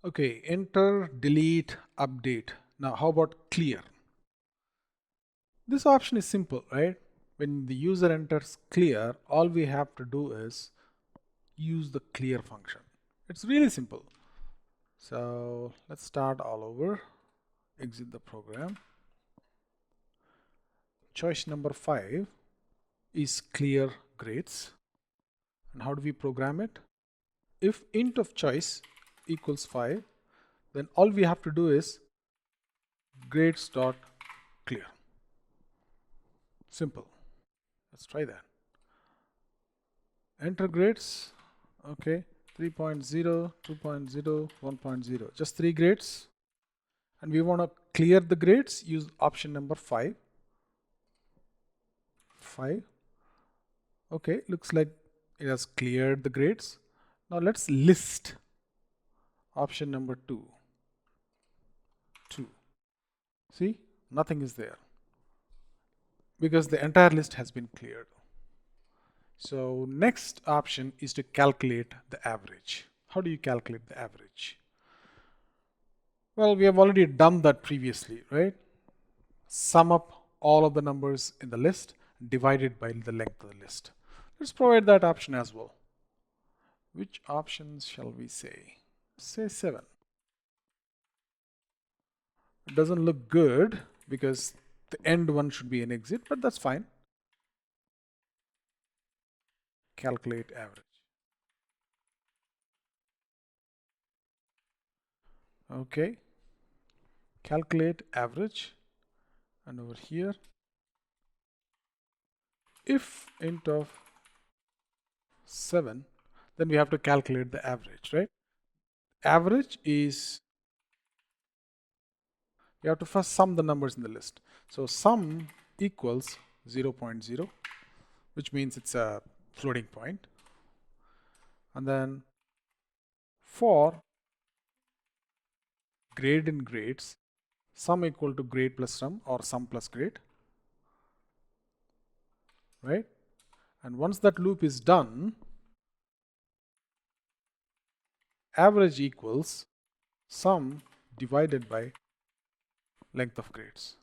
Okay, enter, delete, update. Now, how about clear? This option is simple, right? When the user enters clear, all we have to do is use the clear function. It's really simple. So let's start all over, exit the program. Choice number 5 is clear grades. And how do we program it? If int of choice equals 5, then all we have to do is grades dot clear. Simple. Let's try that. Enter grades. Okay, 3.0, 2.0, 1.0. Just 3 grades. And we want to clear the grades, use option number 5. 5. Okay, looks like it has cleared the grades. Now let's list option number 2. 2. See, nothing is there because the entire list has been cleared. So next option is to calculate the average. How do you calculate the average? Well, we have already done that previously, right? Sum up all of the numbers in the list divided by the length of the list. Let's provide that option as well. Which options shall we say? Say 7. It doesn't look good because the end one should be an exit, but that's fine. Calculate average. Okay. Calculate average. And over here, if int of 7, then we have to calculate the average, right? Average is, you have to first sum the numbers in the list. So sum equals 0.0, which means it's a floating point. And then for grade in grades, sum equal to grade plus sum or sum plus grade, right? And once that loop is done, average equals sum divided by length of grades.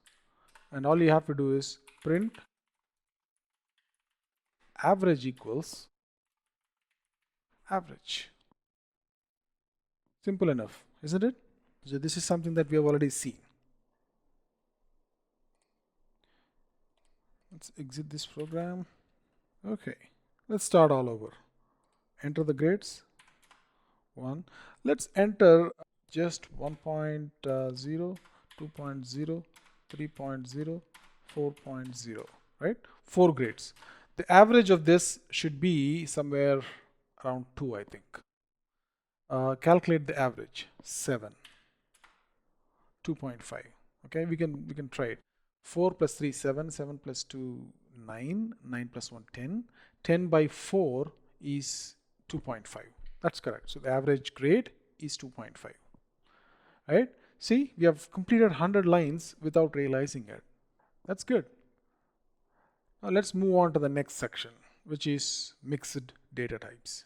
And all you have to do is print average equals average. Simple enough, isn't it? So this is something that we have already seen. Let's exit this program. Okay, let's start all over. Enter the grades. 1. Let's enter just 1.0, 2.0, 3.0, 4.0, right? 4 grades. The average of this should be somewhere around 2, I think. Calculate the average. 7. 2.5. Okay, we can try it. 4 plus 3, 7. 7 plus 2, 9. 9 plus 1, 10. 10 by 4 is 2.5. That's correct. So the average grade is 2.5. Right? See, we have completed 100 lines without realizing it. That's good. Now let's move on to the next section, which is mixed data types.